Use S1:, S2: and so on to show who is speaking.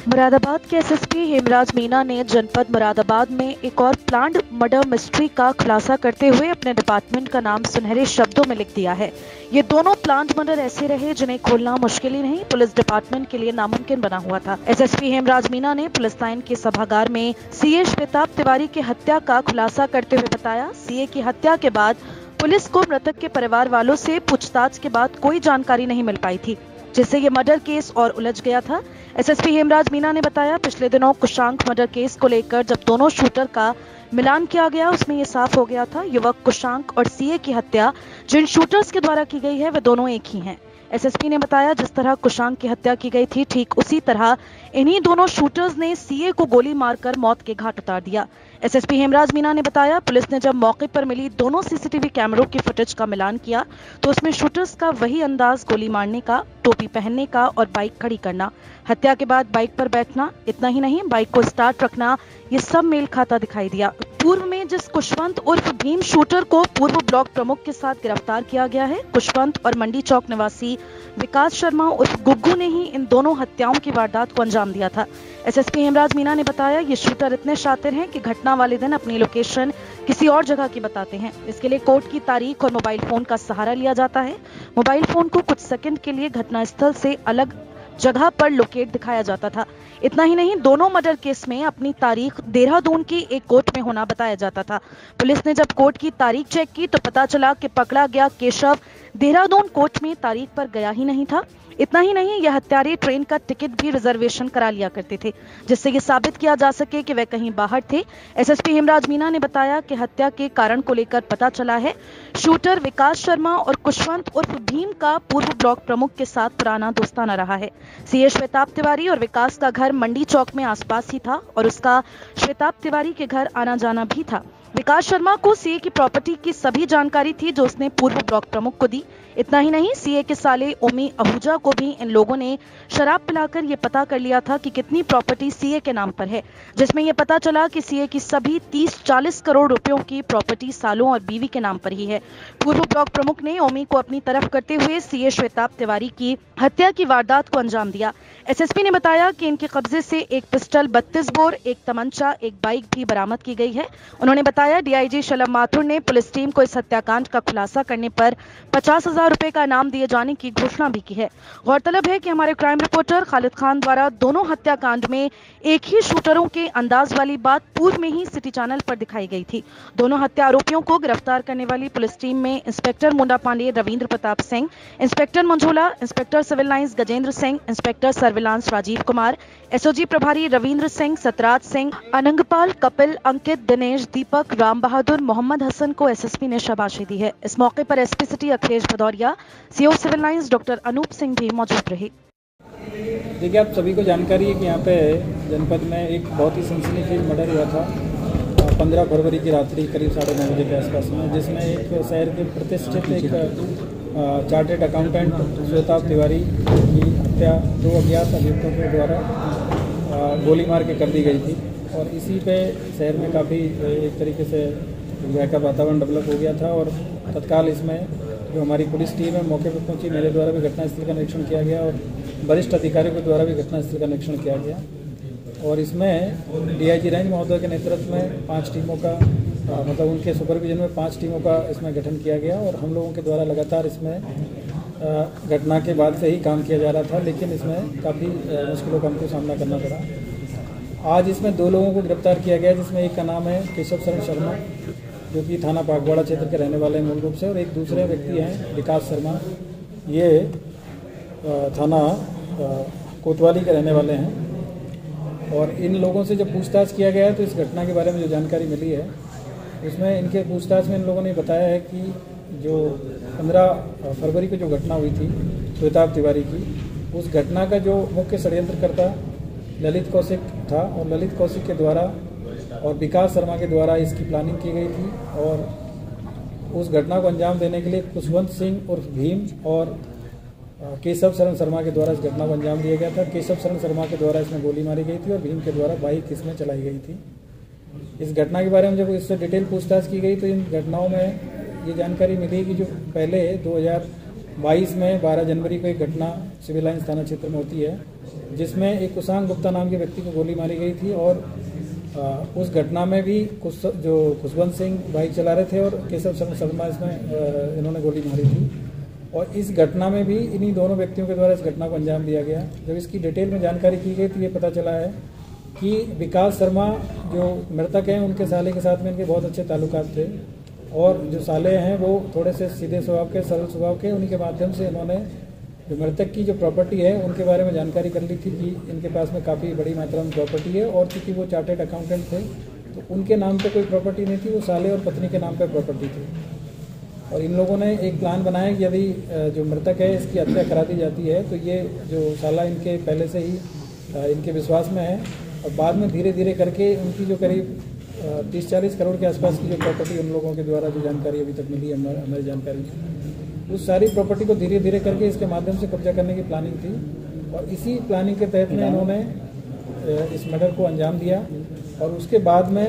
S1: मुरादाबाद के एसएसपी हेमराज मीना ने जनपद मुरादाबाद में एक और प्लान्ड मर्डर मिस्ट्री का खुलासा करते हुए अपने डिपार्टमेंट का नाम सुनहरे शब्दों में लिख दिया है। ये दोनों प्लान्ड मर्डर ऐसे रहे जिन्हें खोलना मुश्किल ही नहीं, पुलिस डिपार्टमेंट के लिए नामुमकिन बना हुआ था। एसएसपी हेमराज मीना ने पुलिस लाइन के सभागार में सीए श्वेताब तिवारी की हत्या का खुलासा करते हुए बताया, सीए की हत्या के बाद पुलिस को मृतक के परिवार वालों से पूछताछ के बाद कोई जानकारी नहीं मिल पाई थी, जिससे ये मर्डर केस और उलझ गया था। एसएसपी हेमराज मीना ने बताया, पिछले दिनों कुशांक मर्डर केस को लेकर जब दोनों शूटर का मिलान किया गया, उसमें ये साफ हो गया था युवक कुशांक और सीए की हत्या जिन शूटर्स के द्वारा की गई है वे दोनों एक ही हैं। एसएसपी ने बताया, जिस तरह कुशांक की हत्या की गई थी, ठीक उसी तरह इन्हीं दोनों शूटर्स ने सीए को गोली मारकर मौत के घाट उतार दिया। एसएसपी हेमराज मीना ने बताया, पुलिस ने जब मौके पर मिली दोनों सीसीटीवी कैमरों की फुटेज का मिलान किया तो उसमें शूटर्स का वही अंदाज, गोली मारने का, टोपी पहनने का और बाइक खड़ी करना, हत्या के बाद बाइक पर बैठना, इतना ही नहीं बाइक को स्टार्ट रखना, ये सब मेल खाता दिखाई दिया। पूर्व में जिस कुशवंत उर्फ भीम शूटर को पूर्व ब्लॉक प्रमुख के साथ गिरफ्तार किया गया है, कुशवंत और मंडी चौक निवासी विकास शर्मा उर्फ गुग्गू ने ही इन दोनों हत्याओं की वारदात को अंजाम दिया था। एसएसपी हेमराज मीना ने बताया, ये शूटर इतने शातिर हैं कि घटना वाले दिन अपनी लोकेशन किसी और जगह की बताते हैं। इसके लिए कोर्ट की तारीख और मोबाइल फोन का सहारा लिया जाता है। मोबाइल फोन को कुछ सेकंड के लिए घटनास्थल से अलग जगह पर लोकेट दिखाया जाता था। इतना ही नहीं, दोनों मर्डर केस में अपनी तारीख देहरादून की एक कोर्ट में होना बताया जाता था। पुलिस ने जब कोर्ट की तारीख चेक की तो पता चला कि पकड़ा गया केशव देहरादून कोर्ट में तारीख पर गया ही नहीं था। इतना ही नहीं, यह हत्यारे ट्रेन का टिकट भी रिजर्वेशन करा लिया करते थे, जिससे ये साबित किया जा सके कि वे कहीं बाहर थे। एसएसपी हेमराज मीना ने बताया कि हत्या के कारण को लेकर पता चला है, शूटर विकास शर्मा और कुशवंत उर्फ भीम का पूर्व ब्लॉक प्रमुख के साथ पुराना दोस्ताना रहा है। सीए श्वेताब तिवारी और विकास का घर मंडी चौक में आसपास ही था और उसका श्वेताब तिवारी के घर आना जाना भी था। विकास शर्मा को सीए की प्रॉपर्टी की सभी जानकारी थी जो उसने पूर्व ब्लॉक प्रमुख को दी। इतना ही नहीं, सीए के साले ओमी आहूजा को भी इन लोगों ने शराब पिलाकर ये पता कर लिया था कि कितनी प्रॉपर्टी सीए के नाम पर है, जिसमें यह पता चला कि सीए की सभी 30-40 करोड़ रुपयों की प्रॉपर्टी सालों और बीवी के नाम पर ही है। पूर्व ब्लॉक प्रमुख ने ओमी को अपनी तरफ करते हुए सीए श्वेताब तिवारी की हत्या की वारदात को अंजाम दिया। एसएसपी ने बताया कि इनके कब्जे से एक पिस्टल, 32 बोर, एक तमंचा, एक बाइक भी बरामद की गई है। उन्होंने बताया, डीआईजी शलभ माथुर ने पुलिस टीम को इस हत्याकांड का खुलासा करने पर 50,000 रुपए का इनाम दिए जाने की घोषणा भी की है। गौरतलब है कि हमारे क्राइम रिपोर्टर खालिद खान द्वारा दोनों हत्याकांड में एक ही शूटरों के अंदाज वाली बात पूर्व में ही सिटी चैनल पर दिखाई गई थी। दोनों हत्या आरोपियों को गिरफ्तार करने वाली पुलिस टीम में inspector Mundha Pande Ravindra Pratap Singh, inspector Manjhola, inspector civil lines Gajendra Singh, inspector surveillance Rajeev Kumar, SOG प्रभारी रविंद्र सिंह, सतराज सिंह, अनंगपाल, कपिल, अंकित, दिनेश, दीपक, राम बहादुर, मोहम्मद हसन को एसएसपी ने शाबाशी दी है। इस मौके पर SP city Akhilesh Bhadauria, CO civil lines doctor Anoop Singh भी मौजूद रहे।
S2: देखिए, आप सभी को जानकारी है कि यहाँ पे जनपद में एक बहुत ही सनसनीखेज मर्डर हुआ था 15 फरवरी की रात्रि करीब 9:30 बजे के आसपास में, जिसमें एक शहर के प्रतिष्ठित एक चार्टेड अकाउंटेंट श्वेताब तिवारी की हत्या 2 अज्ञात अभियुक्तों के द्वारा गोली मार के कर दी गई थी। और इसी पे शहर में काफ़ी एक तरीके से भय का वातावरण डेवलप हो गया था और तत्काल इसमें जो हमारी पुलिस टीम है मौके पर पहुंची, मेरे द्वारा भी घटनास्थल का निरीक्षण किया गया और वरिष्ठ अधिकारियों के द्वारा भी घटनास्थल का निरीक्षण किया गया। और इसमें डीआईजी रेंज महोदय के नेतृत्व में 5 टीमों का मतलब उनके सुपरविजन में 5 टीमों का इसमें गठन किया गया और हम लोगों के द्वारा लगातार इसमें घटना के बाद से ही काम किया जा रहा था, लेकिन इसमें काफ़ी मुश्किलों का हमको सामना करना पड़ा। आज इसमें 2 लोगों को गिरफ्तार किया गया, जिसमें एक का नाम है केशव शरण शर्मा जो कि थाना पागवाड़ा क्षेत्र के रहने वाले हैं मूल रूप से, और एक दूसरे व्यक्ति हैं विकास शर्मा, ये थाना कोतवाली के रहने वाले हैं। और इन लोगों से जब पूछताछ किया गया है तो इस घटना के बारे में जो जानकारी मिली है उसमें इनके पूछताछ में इन लोगों ने बताया है कि जो 15 फरवरी को जो घटना हुई थी श्वेताब तिवारी की, उस घटना का जो मुख्य षड्यंत्रकर्ता ललित कौशिक था और ललित कौशिक के द्वारा और विकास शर्मा के द्वारा इसकी प्लानिंग की गई थी। और उस घटना को अंजाम देने के लिए कुशवंत सिंह उर्फ भीम और केशव शरण शर्मा के द्वारा इस घटना को अंजाम दिया गया था। केशव शरण शर्मा के द्वारा इसमें गोली मारी गई थी और भीम के द्वारा बाइक इसमें चलाई गई थी। इस घटना के बारे में जब इससे डिटेल पूछताछ की गई तो इन घटनाओं में ये जानकारी मिली कि जो पहले 22 में 12 जनवरी को एक घटना सिविल लाइन्स थाना क्षेत्र में होती है, जिसमें एक कुशांग गुप्ता नाम के व्यक्ति को गोली मारी गई थी। और उस घटना में भी जो खुशवंत सिंह बाइक चला रहे थे और केशव शर्मा इसमें इन्होंने गोली मारी थी। और इस घटना में भी इन्हीं दोनों व्यक्तियों के द्वारा इस घटना को अंजाम दिया गया। जब इसकी डिटेल में जानकारी की गई तो ये पता चला है कि विकास शर्मा जो मृतक हैं उनके साले के साथ में इनके बहुत अच्छे ताल्लुकात थे, और जो साले हैं वो थोड़े से सीधे स्वभाव के, सरल स्वभाव के। उन्हीं के माध्यम से इन्होंने जो मृतक की जो प्रॉपर्टी है उनके बारे में जानकारी कर ली थी कि इनके पास में काफ़ी बड़ी मात्रा में प्रॉपर्टी है, और चूँकि वो चार्टेड अकाउंटेंट थे तो उनके नाम पे कोई प्रॉपर्टी नहीं थी, वो साले और पत्नी के नाम पे प्रॉपर्टी थी। और इन लोगों ने एक प्लान बनाया कि यदि जो मृतक है इसकी हत्या करा दी जाती है तो ये जो साला इनके पहले से ही इनके विश्वास में है, और बाद में धीरे धीरे करके उनकी जो करीब 30-40 करोड़ के आसपास की जो प्रॉपर्टी उन लोगों के द्वारा जो जानकारी अभी तक मिली है हमारी जानकारी में, उस सारी प्रॉपर्टी को धीरे धीरे करके इसके माध्यम से कब्जा करने की प्लानिंग थी। और इसी प्लानिंग के तहत में इन्होंने इस मर्डर को अंजाम दिया। और उसके बाद में